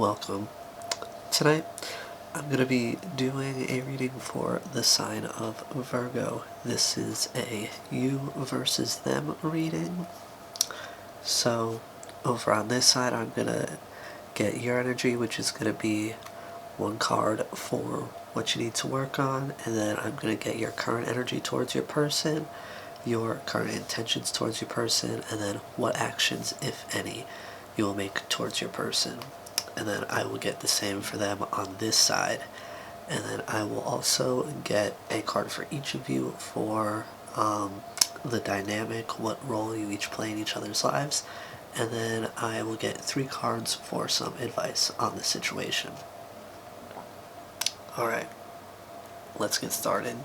welcome. Tonight, I'm going to be doing a reading for the sign of Virgo. This is a you versus them reading. So, over on this side, I'm going to get your energy, which is going to be one card for what you need to work on, and then I'm going to get your current energy towards your person, your current intentions towards your person, and then what actions, if any, you will make towards your person. And then I will get the same for them on this side. And then I will also get a card for each of you for the dynamic, what role you each play in each other's lives. And then I will get 3 cards for some advice on the situation. Alright, let's get started.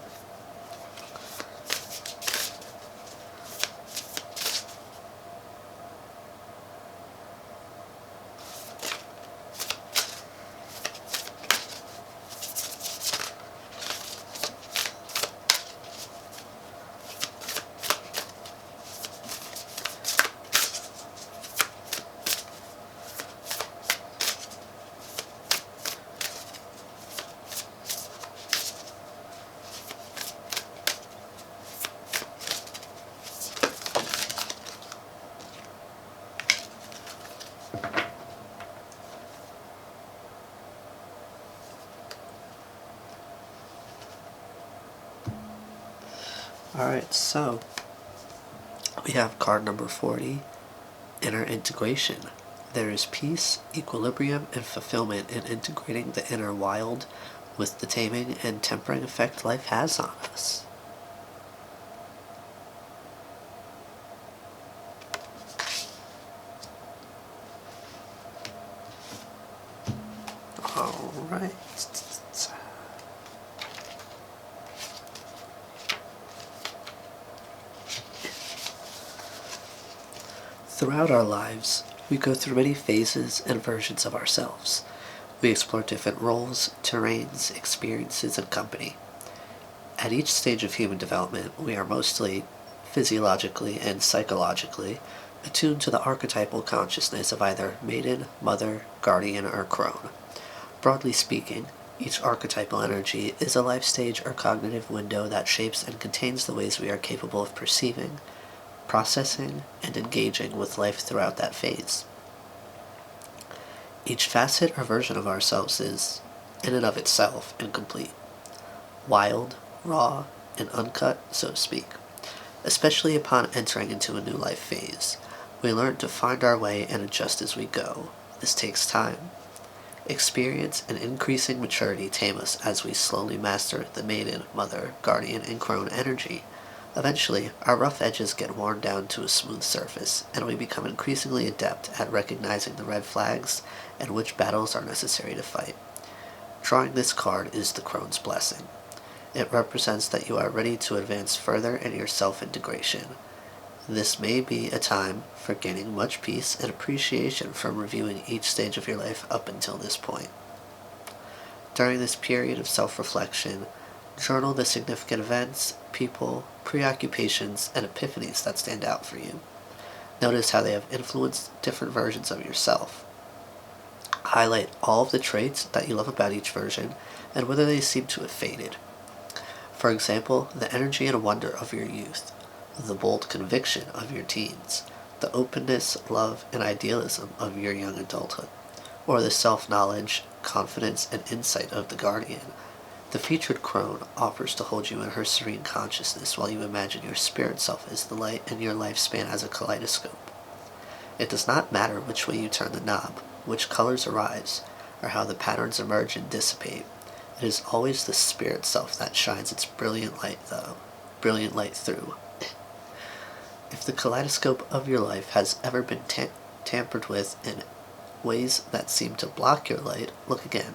Alright, so we have card number 40, Inner Integration. There is peace, equilibrium, and fulfillment in integrating the inner wild with the taming and tempering effect life has on us. Alright. Throughout our lives, we go through many phases and versions of ourselves. We explore different roles, terrains, experiences, and company. At each stage of human development, we are mostly physiologically and psychologically attuned to the archetypal consciousness of either maiden, mother, guardian, or crone. Broadly speaking, each archetypal energy is a life stage or cognitive window that shapes and contains the ways we are capable of perceiving, processing, and engaging with life throughout that phase. Each facet or version of ourselves is, in and of itself, incomplete, wild, raw, and uncut, so to speak. Especially upon entering into a new life phase, we learn to find our way and adjust as we go. This takes time. Experience and increasing maturity tame us as we slowly master the maiden, mother, guardian, and crone energy. Eventually, our rough edges get worn down to a smooth surface, and we become increasingly adept at recognizing the red flags and which battles are necessary to fight. Drawing this card is the Crone's Blessing. It represents that you are ready to advance further in your self-integration. This may be a time for gaining much peace and appreciation from reviewing each stage of your life up until this point. During this period of self-reflection, journal the significant events, people, preoccupations, and epiphanies that stand out for you. Notice how they have influenced different versions of yourself. Highlight all of the traits that you love about each version and whether they seem to have faded. For example, the energy and wonder of your youth, the bold conviction of your teens, the openness, love, and idealism of your young adulthood, or the self-knowledge, confidence, and insight of the guardian. The featured crone offers to hold you in her serene consciousness while you imagine your spirit self as the light and your lifespan as a kaleidoscope. It does not matter which way you turn the knob, which colors arise, or how the patterns emerge and dissipate. It is always the spirit self that shines its brilliant light through. If the kaleidoscope of your life has ever been tampered with in ways that seem to block your light, look again.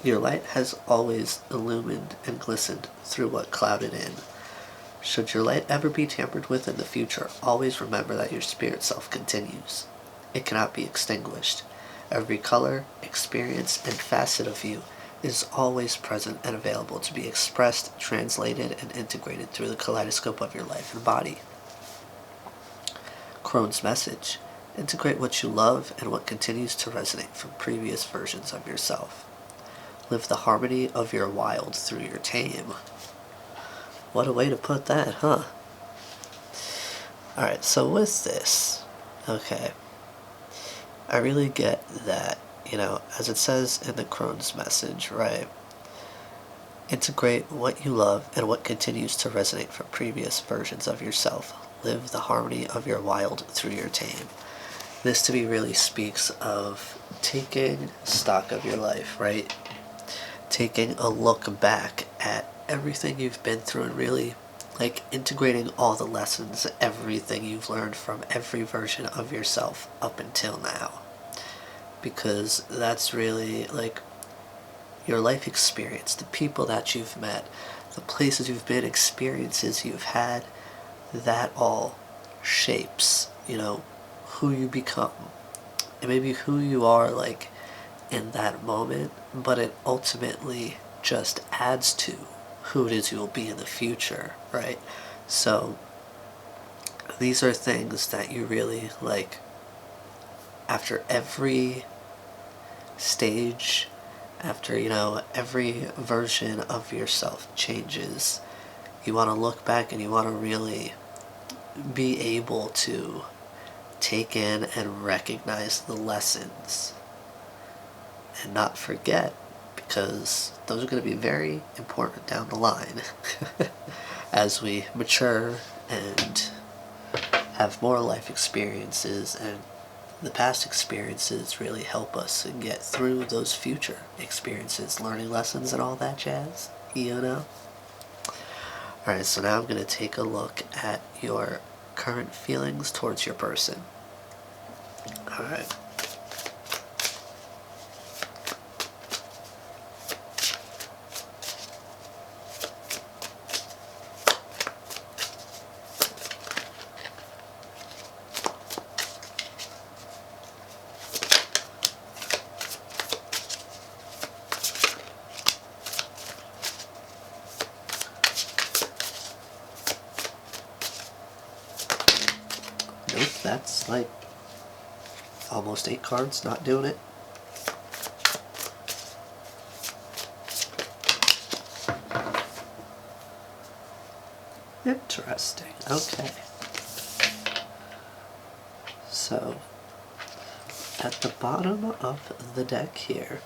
Your light has always illumined and glistened through what clouded in. Should your light ever be tampered with in the future, always remember that your spirit self continues. It cannot be extinguished. Every color, experience, and facet of you is always present and available to be expressed, translated, and integrated through the kaleidoscope of your life and body. Crone's message. Integrate what you love and what continues to resonate from previous versions of yourself. Live the harmony of your wild through your tame. What a way to put that, huh? Alright, so with this, okay, I really get that, as it says in the Crone's message, right? Integrate what you love and what continues to resonate from previous versions of yourself. Live the harmony of your wild through your tame. This to me really speaks of taking stock of your life, right? Taking a look back at everything you've been through and really integrating all the lessons, everything you've learned from every version of yourself up until now. Because that's really your life experience, the people that you've met, the places you've been, experiences you've had, that all shapes, who you become. And maybe who you are in that moment, but it ultimately just adds to who it is you will be in the future, right? So these are things that you really after every stage, after every version of yourself changes, you want to look back and you want to really be able to take in and recognize the lessons and not forget, because those are going to be very important down the line as we mature and have more life experiences, and the past experiences really help us get through those future experiences, learning lessons and all that jazz, Alright, so now I'm going to take a look at your current feelings towards your person. Alright. Nope, that's almost 8 cards, not doing it. Interesting, okay. So, at the bottom of the deck here,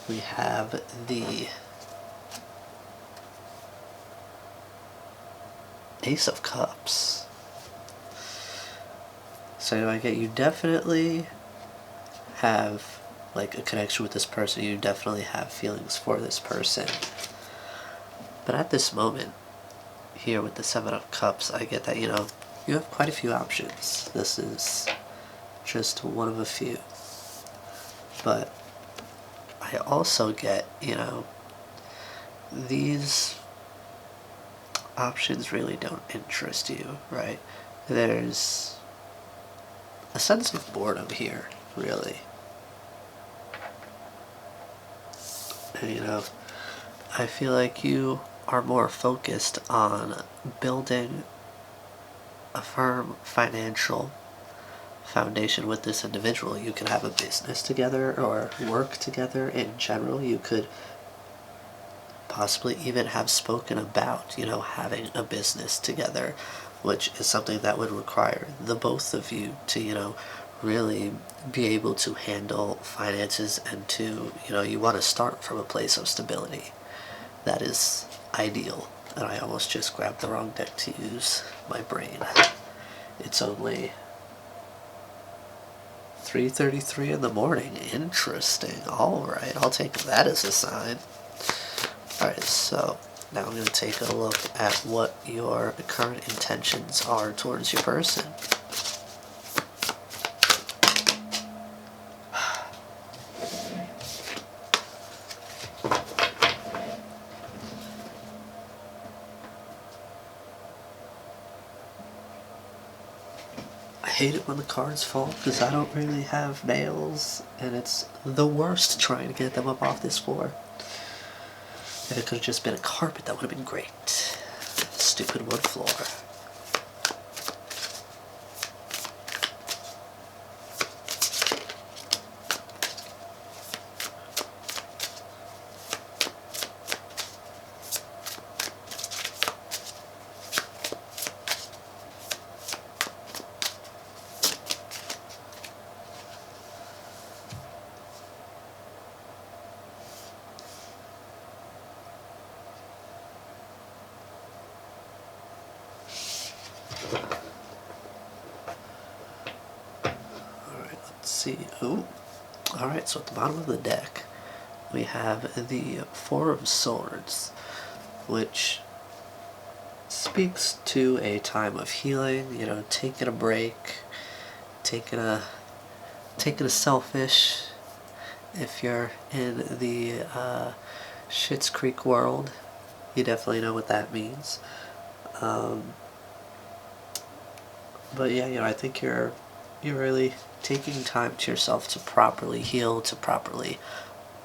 we have the Ace of Cups. So I get you definitely have a connection with this person. You definitely have feelings for this person. But at this moment, here with the Seven of Cups, I get that, you have quite a few options. This is just one of a few. But I also get, these options really don't interest you, right? There's a sense of boredom here, really. And, I feel like you are more focused on building a firm financial foundation with this individual. You can have a business together or work together in general. You could possibly even have spoken about, having a business together, which is something that would require the both of you to, really be able to handle finances and to, you want to start from a place of stability. That is ideal. And I almost just grabbed the wrong deck to use my brain. It's only 3:33 in the morning. Interesting. Alright, I'll take that as a sign. Alright, so now I'm going to take a look at what your current intentions are towards your person. I hate it when the cards fall because I don't really have nails, and it's the worst trying to get them up off this floor. If it could have just been a carpet, that would have been great. Stupid wood floor. see. Ooh. Alright, so at the bottom of the deck, we have the Four of Swords, which speaks to a time of healing, you know, taking a break, taking a selfish, if you're in the Schitt's Creek world, you definitely know what that means. But yeah, you know, I think you're really taking time to yourself to properly heal, to properly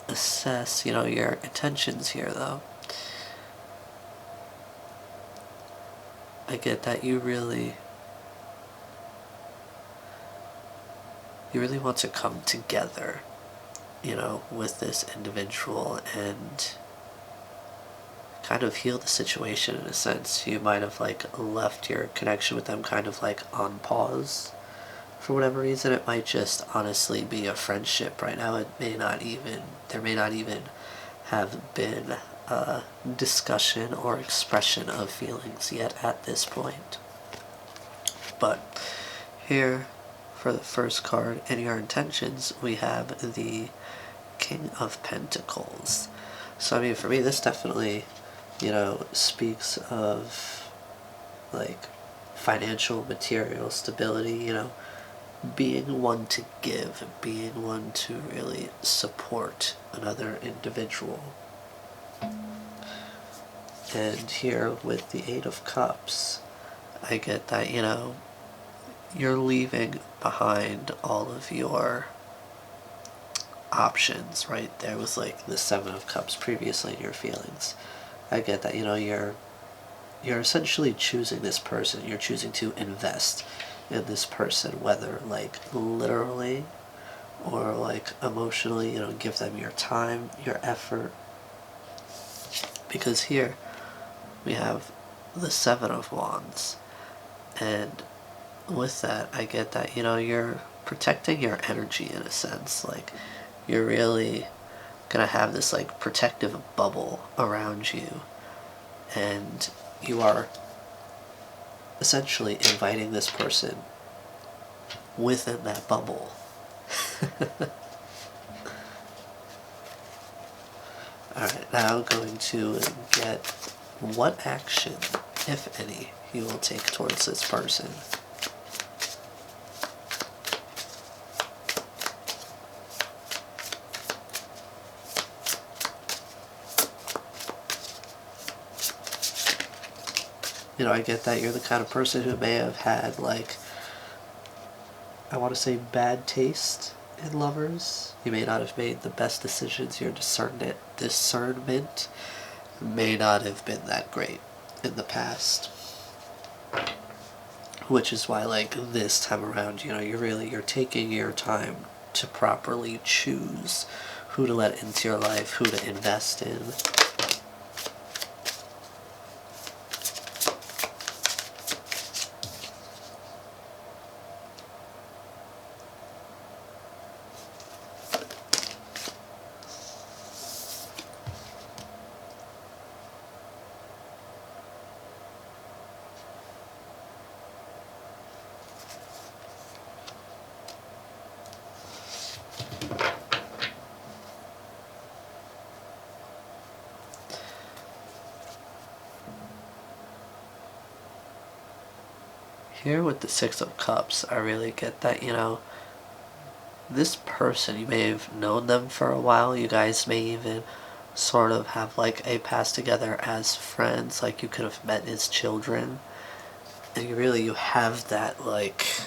assess, you know, your intentions here, though. I get that you really want to come together, you know, with this individual and kind of heal the situation in a sense. You might have like left your connection with them kind of like on pause for whatever reason. It might just honestly be a friendship right now. There may not even have been a discussion or expression of feelings yet at this point. But here, for the first card in your intentions, we have the King of Pentacles. So I mean, for me, this definitely, you know, speaks of like financial, material stability, you know, being one to give, being one to really support another individual. And here with the Eight of Cups, I get that, you know, you're leaving behind all of your options, right? There was like the Seven of Cups previously in your feelings. I get that, you know, you're essentially choosing this person. You're choosing to invest in this person, whether like literally or like emotionally, you know, give them your time, your effort. Because here we have the Seven of Wands, and with that, I get that, you know, you're protecting your energy in a sense. Like, you're really gonna have this like protective bubble around you, and you are essentially inviting this person within that bubble. Alright, now I'm going to get what action, if any, you will take towards this person. You know, I get that you're the kind of person who may have had, like, I want to say bad taste in lovers. You may not have made the best decisions. Your discernment may not have been that great in the past. Which is why, like, this time around, you know, you're taking your time to properly choose who to let into your life, who to invest in. Here with the Six of Cups, I really get that, you know, this person, you may have known them for a while. You guys may even sort of have like a past together as friends. Like, you could have met as children. And you have that like,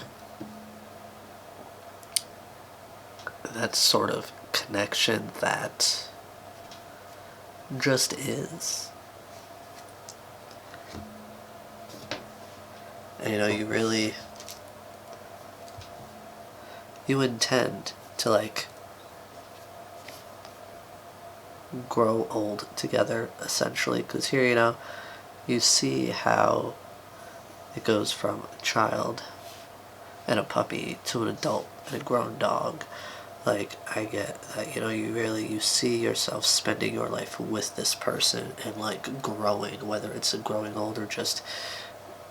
that sort of connection that just is. And, you know, you intend to like grow old together, essentially. Because here, you know, you see how it goes from a child and a puppy to an adult and a grown dog. Like, I get that, you know, you see yourself spending your life with this person and like growing, whether it's growing old or just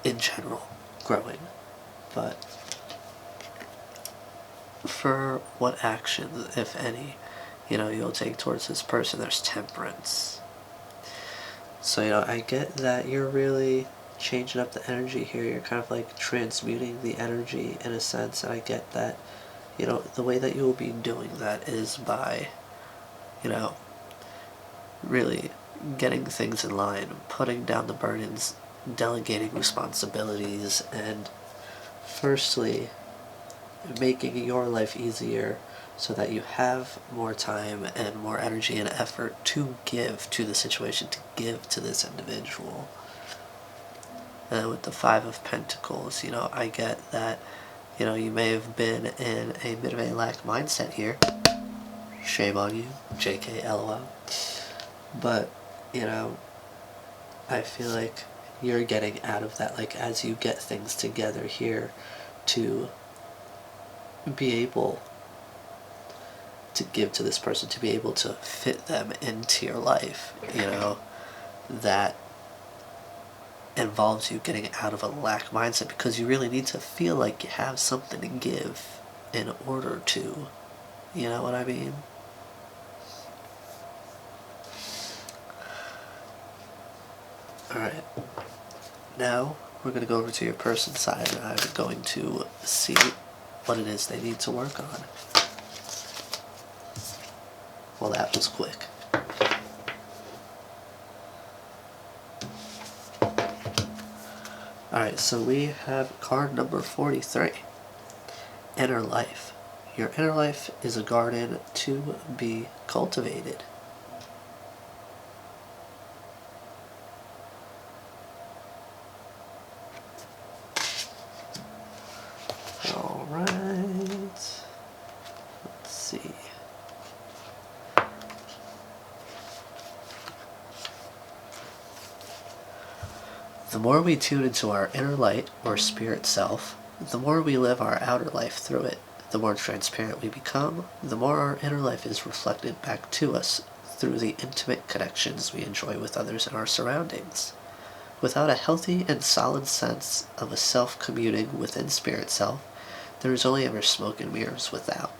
in general growing. But for what actions, if any, you'll take towards this person. There's temperance. So, I get that you're really changing up the energy here. You're kind of like transmuting the energy in a sense. And I get that, the way that you will be doing that is by, you know, really getting things in line, putting down the burdens, delegating responsibilities, and firstly, making your life easier so that you have more time and more energy and effort to give to the situation, to give to this individual. And with the Five of Pentacles, I get that, you may have been in a bit of a lack mindset here. Shame on you, JK, LOL. But, I feel like you're getting out of that, like, as you get things together here to be able to give to this person, to be able to fit them into your life, that involves you getting out of a lack mindset, because you really need to feel like you have something to give in order to, you know what I mean? Alright, now we're going to go over to your person's side, and I'm going to see what it is they need to work on. Well, that was quick. Alright, so we have card number 43. Inner life. Your inner life is a garden to be cultivated. Alright. Let's see. The more we tune into our inner light, or spirit self, the more we live our outer life through it. The more transparent we become, the more our inner life is reflected back to us through the intimate connections we enjoy with others and our surroundings. Without a healthy and solid sense of a self communing within spirit self, there is only ever smoke and mirrors without.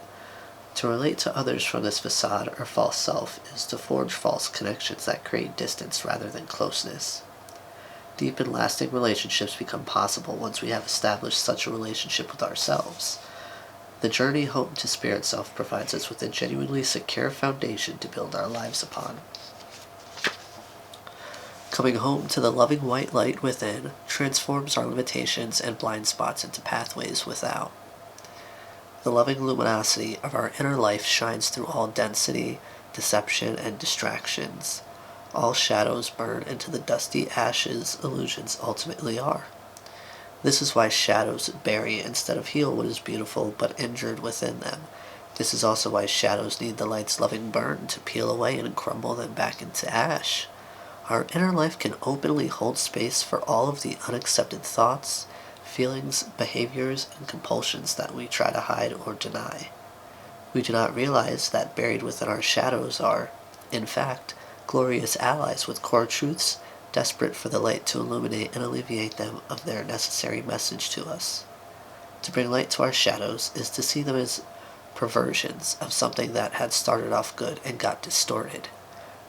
To relate to others from this facade or false self is to forge false connections that create distance rather than closeness. Deep and lasting relationships become possible once we have established such a relationship with ourselves. The journey home to spirit self provides us with a genuinely secure foundation to build our lives upon. Coming home to the loving white light within transforms our limitations and blind spots into pathways without. The loving luminosity of our inner life shines through all density, deception, and distractions. All shadows burn into the dusty ashes illusions ultimately are. This is why shadows bury instead of heal what is beautiful but injured within them. This is also why shadows need the light's loving burn to peel away and crumble them back into ash. Our inner life can openly hold space for all of the unaccepted thoughts, feelings, behaviors, and compulsions that we try to hide or deny. We do not realize that buried within our shadows are, in fact, glorious allies with core truths, desperate for the light to illuminate and alleviate them of their necessary message to us. To bring light to our shadows is to see them as perversions of something that had started off good and got distorted.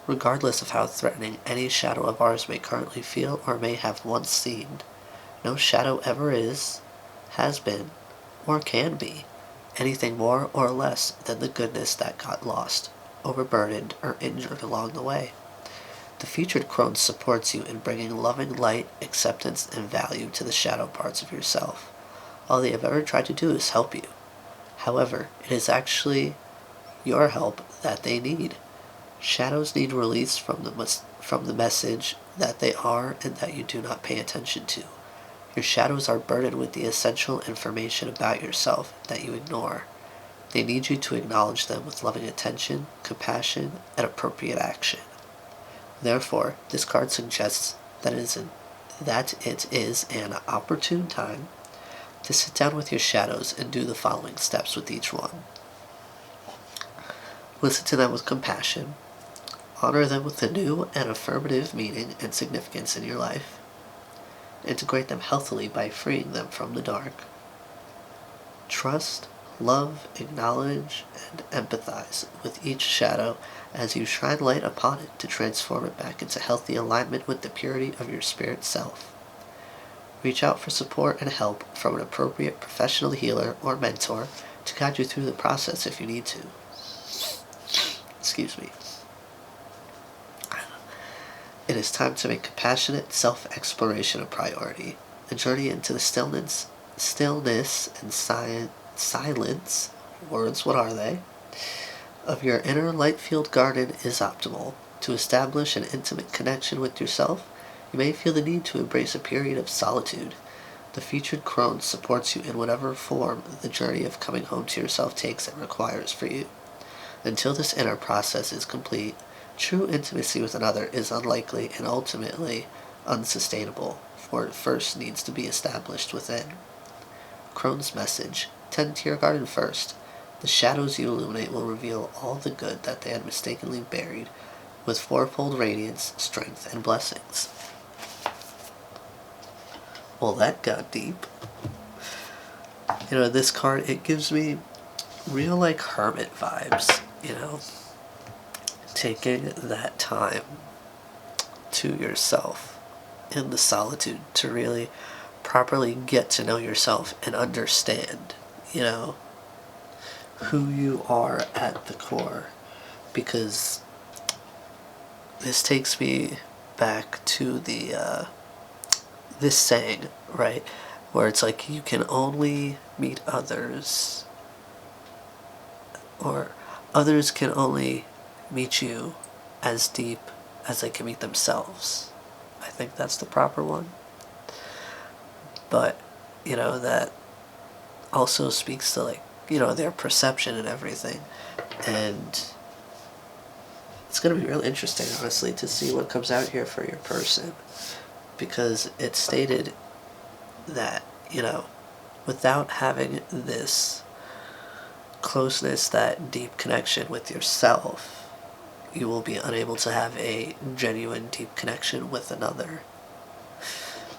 Regardless of how threatening any shadow of ours may currently feel or may have once seemed, no shadow ever is, has been, or can be anything more or less than the goodness that got lost, overburdened, or injured along the way. The featured crone supports you in bringing loving light, acceptance, and value to the shadow parts of yourself. All they have ever tried to do is help you. However, it is actually your help that they need. Shadows need release from the message that they are and that you do not pay attention to. Your shadows are burdened with the essential information about yourself that you ignore. They need you to acknowledge them with loving attention, compassion, and appropriate action. Therefore, this card suggests that it is an opportune time to sit down with your shadows and do the following steps with each one. Listen to them with compassion. Honor them with a new and affirmative meaning and significance in your life. Integrate them healthily by freeing them from the dark. Trust, Love, acknowledge, and empathize with each shadow as you shine light upon it to transform it back into healthy alignment with the purity of your spirit self. Reach out for support and help from an appropriate professional healer or mentor to guide you through the process if you need to. Excuse me. It is time to make compassionate self-exploration a priority. A journey into the stillness and silence, words, what are they? Of your inner light-filled garden is optimal. To establish an intimate connection with yourself, you may feel the need to embrace a period of solitude. The featured crone supports you in whatever form the journey of coming home to yourself takes and requires for you. Until this inner process is complete, true intimacy with another is unlikely and ultimately unsustainable, for it first needs to be established within. Crone's message: tend to your garden first. The shadows you illuminate will reveal all the good that they had mistakenly buried, with fourfold radiance, strength, and blessings. Well, that got deep. This card, it gives me real, like, hermit vibes, taking that time to yourself in the solitude to really properly get to know yourself and understand, who you are at the core. Because this takes me back to this saying, right? Where it's like you can only meet others, or others can only meet you as deep as they can meet themselves. I think that's the proper one. But, that also speaks to, like, their perception and everything. And it's going to be real interesting, honestly, to see what comes out here for your person. Because it stated that, without having this closeness, that deep connection with yourself, you will be unable to have a genuine deep connection with another.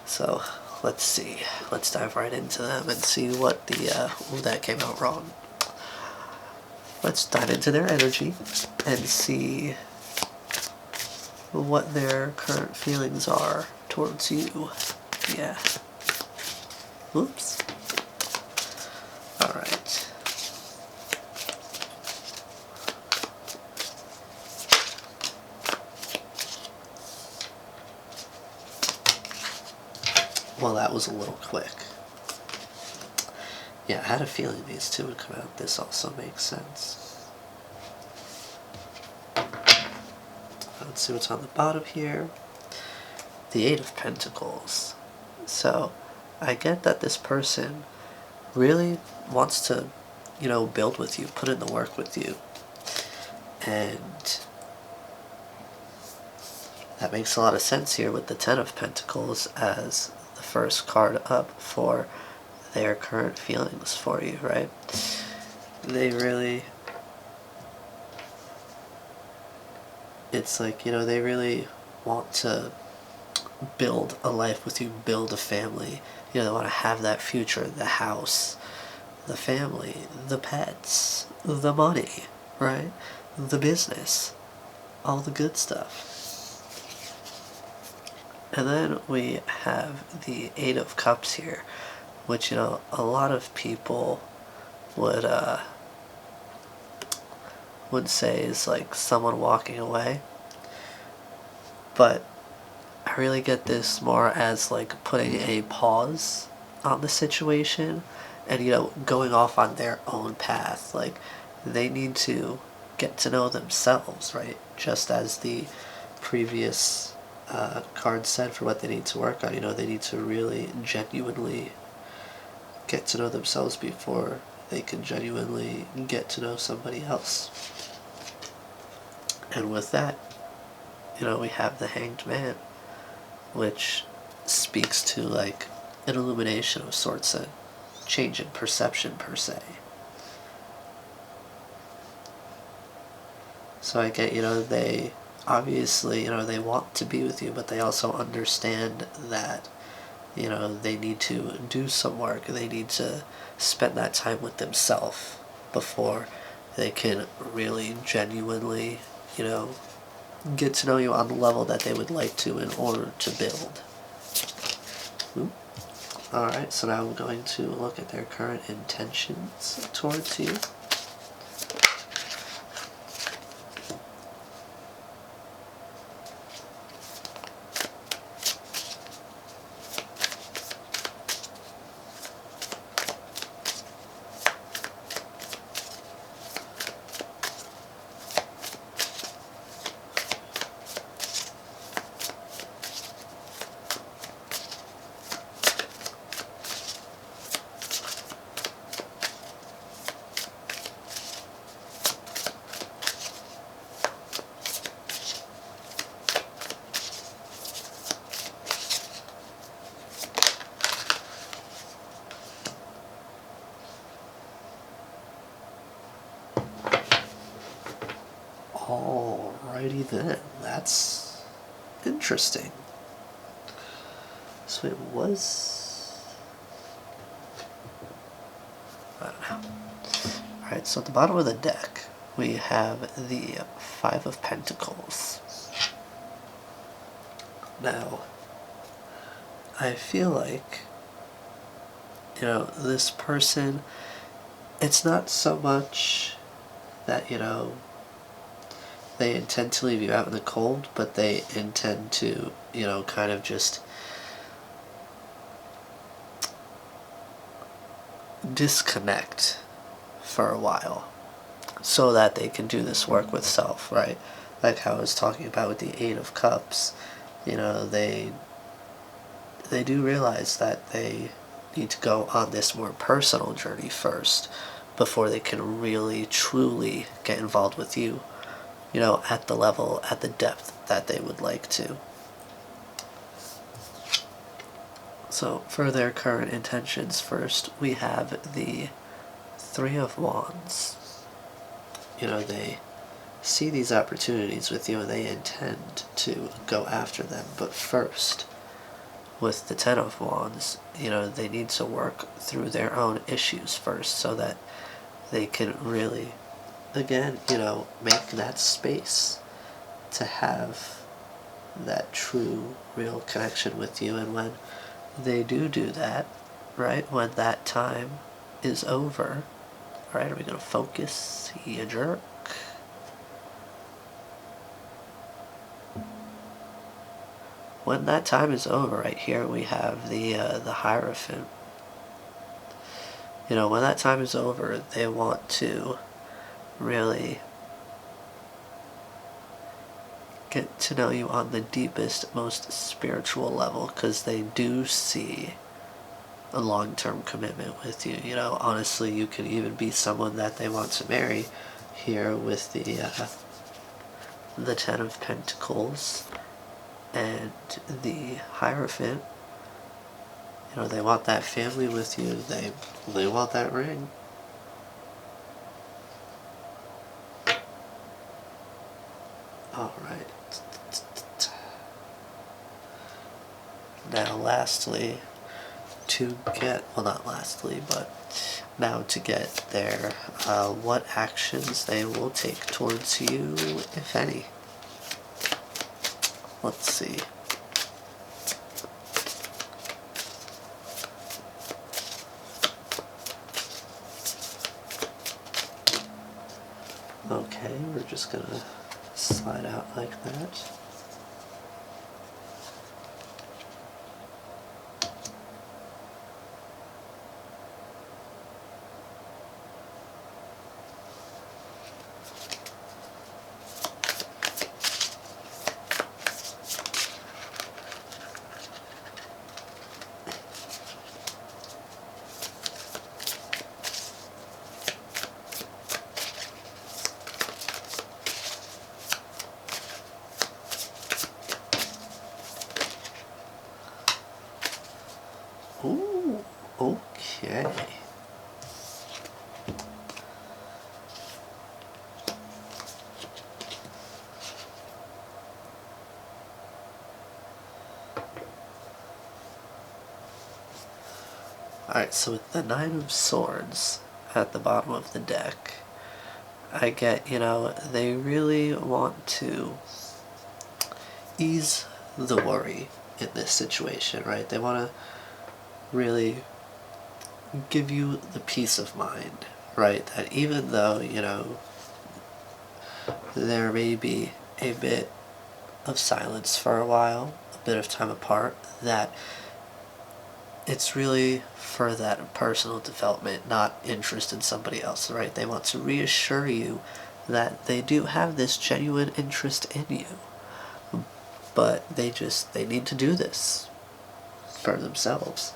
So let's see. Let's dive right into them and see what that came out wrong. Let's dive into their energy and see what their current feelings are towards you. Yeah. Oops. Alright. Well, that was a little quick. Yeah, I had a feeling these two would come out. This also makes sense. Let's see what's on the bottom here. The Eight of Pentacles. So, I get that this person really wants to, build with you, put in the work with you. And that makes a lot of sense here with the Ten of Pentacles as the first card up for their current feelings for you, right? They really... It's like, they really want to build a life with you, build a family. They want to have that future, the house, the family, the pets, the money, right? The business, all the good stuff. And then we have the Eight of Cups here, which, a lot of people would say is like someone walking away. But I really get this more as like putting a pause on the situation and, going off on their own path. Like, they need to get to know themselves, right? Just as the previous card said for what they need to work on. They need to really genuinely get to know themselves before they can genuinely get to know somebody else. And with that, we have the Hanged Man, which speaks to like an illumination of sorts, a change in perception per se. So I get, they obviously, they want to be with you, but they also understand that they need to do some work. They need to spend that time with themselves before they can really genuinely, you know, get to know you on the level that they would like to in order to build. Alright, so now we're going to look at their current intentions towards you. Alrighty then, that's interesting. So it was... I don't know. Alright, so at the bottom of the deck, we have the Five of Pentacles. Now, I feel like, this person, it's not so much that, they intend to leave you out in the cold, but they intend to, kind of just disconnect for a while so that they can do this work with self, right? Like how I was talking about with the Eight of Cups, they do realize that they need to go on this more personal journey first before they can really, truly get involved with you, at the level, at the depth that they would like to. So for their current intentions first, we have the Three of Wands. They see these opportunities with you and they intend to go after them. But first, with the Ten of Wands, they need to work through their own issues first so that they can really, again, make that space to have that true, real connection with you. And when they do that, right, when that time is over, alright, are we going to focus? You jerk. When that time is over, right here we have the Hierophant. When that time is over, they want to really get to know you on the deepest, most spiritual level, because they do see a long-term commitment with you. Honestly, you could even be someone that they want to marry here with the Ten of Pentacles and the Hierophant. They want that family with you. They want that ring. Alright. Now lastly, now to get their, what actions they will take towards you, if any. Let's see. Okay, we're just gonna slide out like that. Alright, so with the Nine of Swords at the bottom of the deck, I get, they really want to ease the worry in this situation, right? They want to really give you the peace of mind, right? That even though, there may be a bit of silence for a while, a bit of time apart, that it's really for that personal development, not interest in somebody else, right? They want to reassure you that they do have this genuine interest in you, but they need to do this for themselves.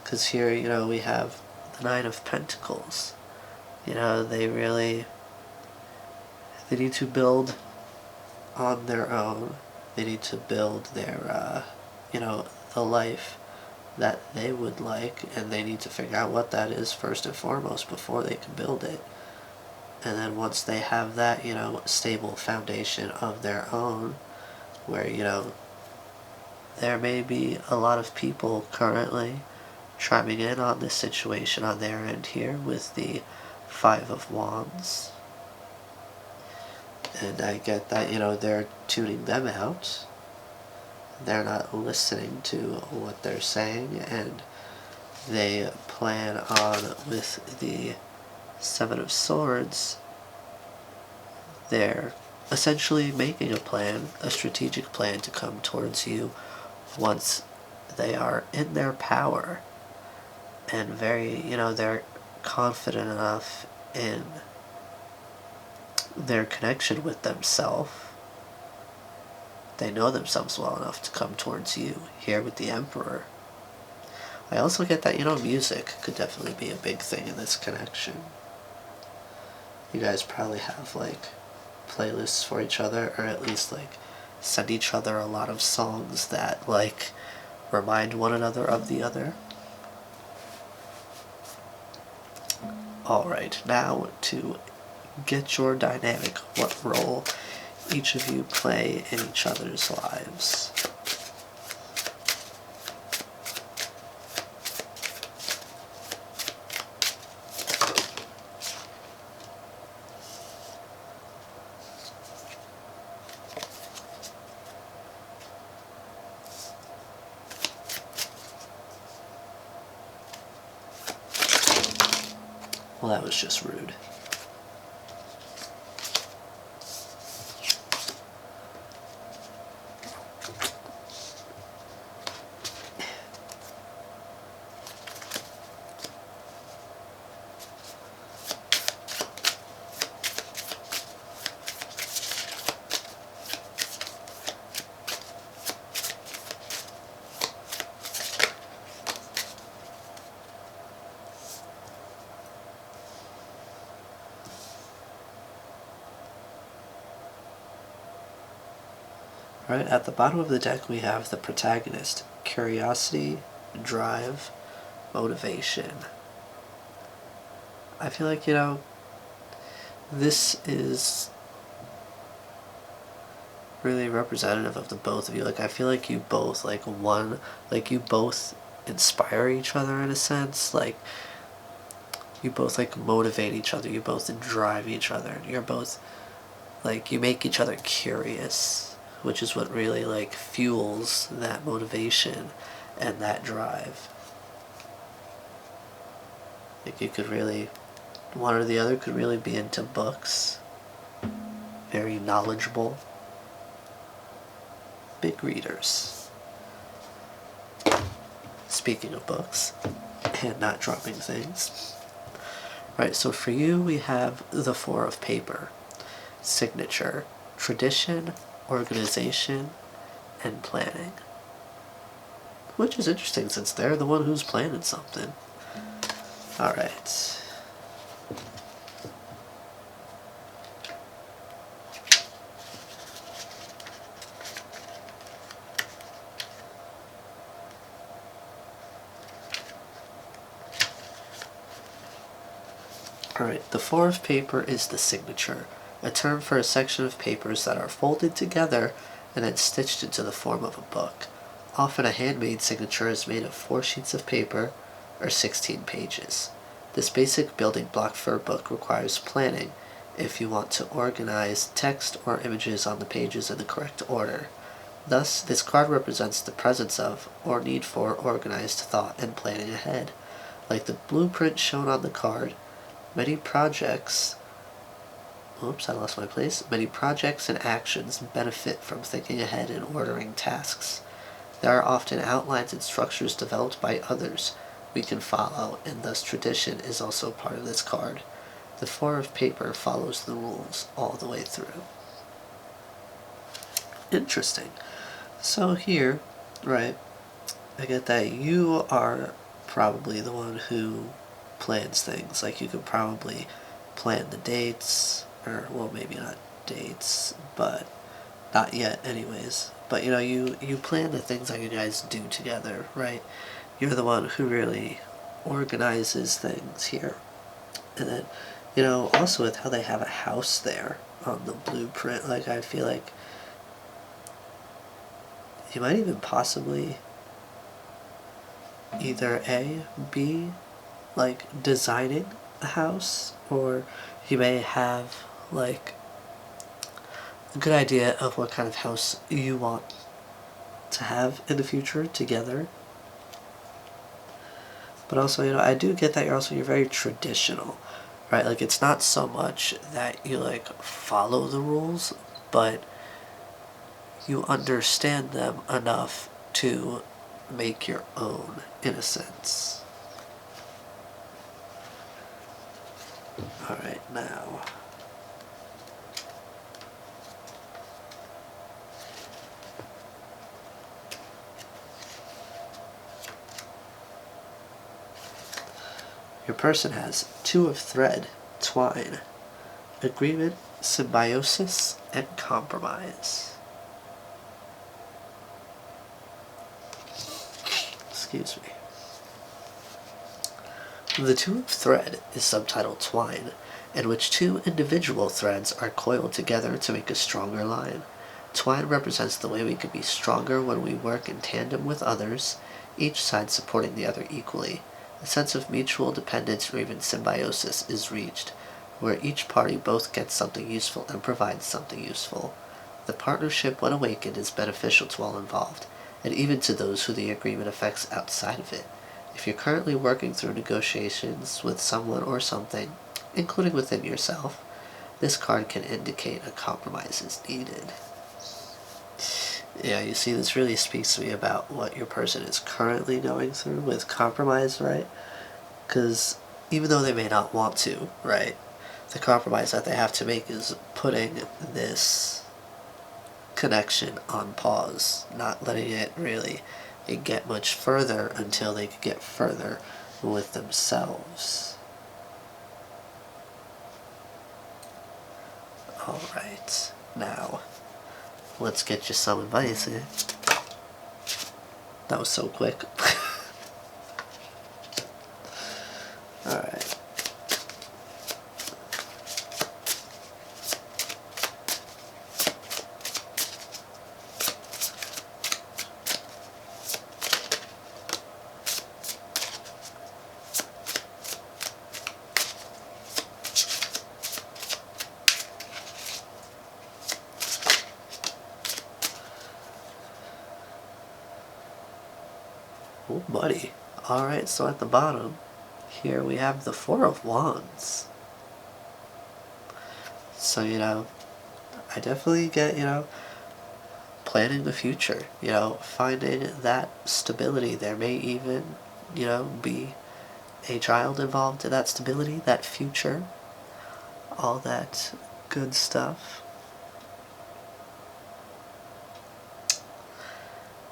Because here, we have the Nine of Pentacles. They need to build on their own. They need to build their, the life that they would like, and they need to figure out what that is first and foremost before they can build it. And then once they have that, stable foundation of their own, where, there may be a lot of people currently chiming in on this situation on their end here with the Five of Wands. And I get that, they're tuning them out. They're not listening to what they're saying, and they plan on, with the Seven of Swords, they're essentially making a plan, a strategic plan to come towards you once they are in their power and very, they're confident enough in their connection with themselves. They know themselves well enough to come towards you here with the Emperor. I also get that, music could definitely be a big thing in this connection. You guys probably have, playlists for each other, or at least, send each other a lot of songs that, remind one another of the other. Alright, now to get your dynamic, what role each of you play in each other's lives. Well, that was just rude. Right, at the bottom of the deck we have the protagonist, curiosity, drive, motivation. I feel like, this is really representative of the both of you. I feel like you both, you both inspire each other in a sense. You both, motivate each other. You both drive each other. You're both, you make each other curious, which is what really, fuels that motivation and that drive. You could really, one or the other could really be into books, very knowledgeable, big readers. Speaking of books, and not dropping things. Right, so for you we have the Four of Paper, signature, tradition, organization, and planning. Which is interesting since they're the one who's planning something. Alright. Alright, the Four of Paper is the signature, a term for a section of papers that are folded together and then stitched into the form of a book. Often a handmade signature is made of 4 sheets of paper, or 16 pages. This basic building block for a book requires planning if you want to organize text or images on the pages in the correct order. Thus, this card represents the presence of, or need for, organized thought and planning ahead. Like the blueprint shown on the card, many projects Many projects and actions benefit from thinking ahead and ordering tasks. There are often outlines and structures developed by others we can follow, and thus tradition is also part of this card. The Four of Paper follows the rules all the way through. Interesting. So here, right, I get that you are probably the one who plans things. Like you could probably plan the dates, or well, maybe not dates, but not yet anyways. But you plan the things that you guys do together, right? You're the one who really organizes things here. And then, also with how they have a house there on the blueprint, like I feel like you might even possibly either be like designing a house, or you may have like a good idea of what kind of house you want to have in the future together. But also, I do get that you're very traditional, right? Like it's not so much that you like follow the rules, but you understand them enough to make your own, in a sense. Alright, now. Your person has Two of Thread, Twine, Agreement, Symbiosis, and Compromise. Excuse me. The Two of Thread is subtitled Twine, in which two individual threads are coiled together to make a stronger line. Twine represents the way we can be stronger when we work in tandem with others, each side supporting the other equally. A sense of mutual dependence or even symbiosis is reached, where each party both gets something useful and provides something useful. The partnership, when awakened, is beneficial to all involved, and even to those who the agreement affects outside of it. If you're currently working through negotiations with someone or something, including within yourself, this card can indicate a compromise is needed. Yeah, you see, this really speaks to me about what your person is currently going through with compromise, right? Because even though they may not want to, right, the compromise that they have to make is putting this connection on pause, not letting it really get much further until they could get further with themselves. Alright, now let's get you some advice here. That was so quick. Alright. Oh, buddy. Alright, so at the bottom, here we have the Four of Wands. So, I definitely get, planning the future, finding that stability. There may even, be a child involved in that stability, that future, all that good stuff.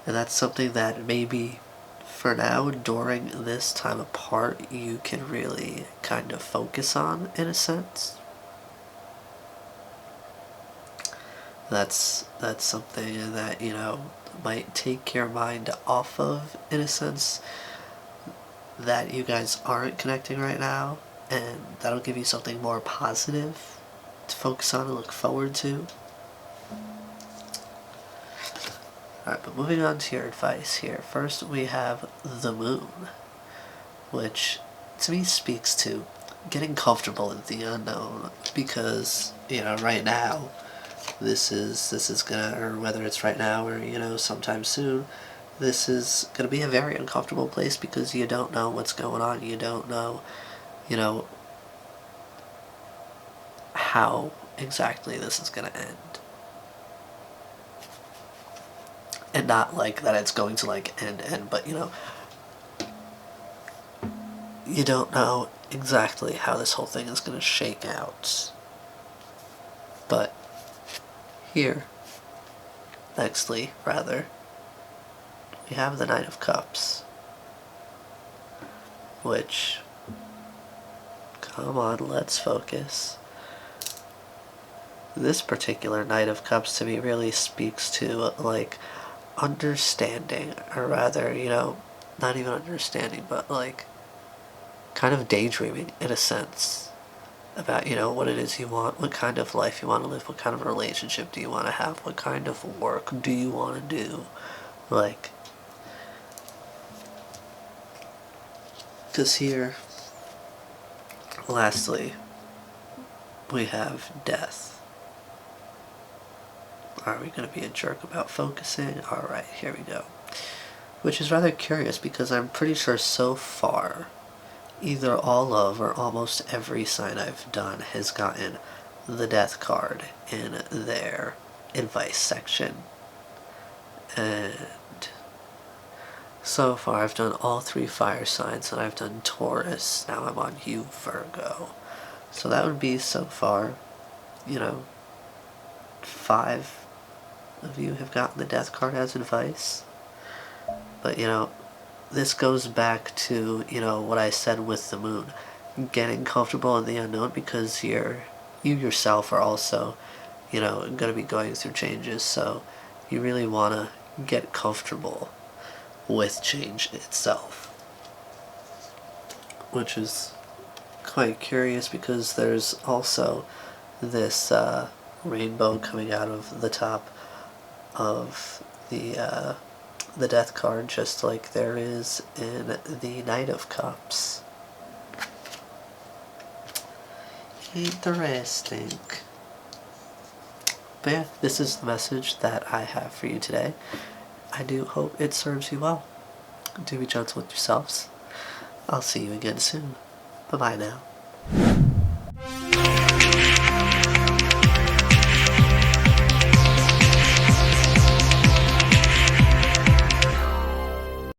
And that's something that maybe for now, during this time apart, you can really kind of focus on, in a sense. That's something that, might take your mind off of, in a sense, that you guys aren't connecting right now, and that'll give you something more positive to focus on and look forward to. Alright, but moving on to your advice here. First, we have the Moon. which to me speaks to getting comfortable in the unknown, because right now this is gonna, or whether it's right now or sometime soon, this is gonna be a very uncomfortable place because you don't know what's going on. You don't know you know how exactly this is gonna end. And not like that it's going to like end, but you don't know exactly how this whole thing is going to shake out. But here, nextly, rather, we have the Knight of Cups, which, come on, let's focus. This particular Knight of Cups to me really speaks to, like, understanding, or rather, not even understanding, but, like, kind of daydreaming, in a sense, about, what it is you want, what kind of life you want to live, what kind of relationship do you want to have, what kind of work do you want to do, like, because here, lastly, we have death. Are we going to be a jerk about focusing? Alright, here we go. Which is rather curious because I'm pretty sure so far, either all of or almost every sign I've done has gotten the death card in their advice section. And so far I've done all 3 fire signs, and I've done Taurus. Now I'm on you, Virgo. So that would be so far, 5 of you have gotten the death card as advice. But this goes back to what I said with the moon, getting comfortable in the unknown, because you yourself are also going to be going through changes, so you really want to get comfortable with change itself, which is quite curious because there's also this rainbow coming out of the top of the death card, just like there is in the Knight of Cups. Interesting. But yeah, this is the message that I have for you today. I do hope it serves you well. Do be gentle with yourselves. I'll see you again soon. Bye-bye now.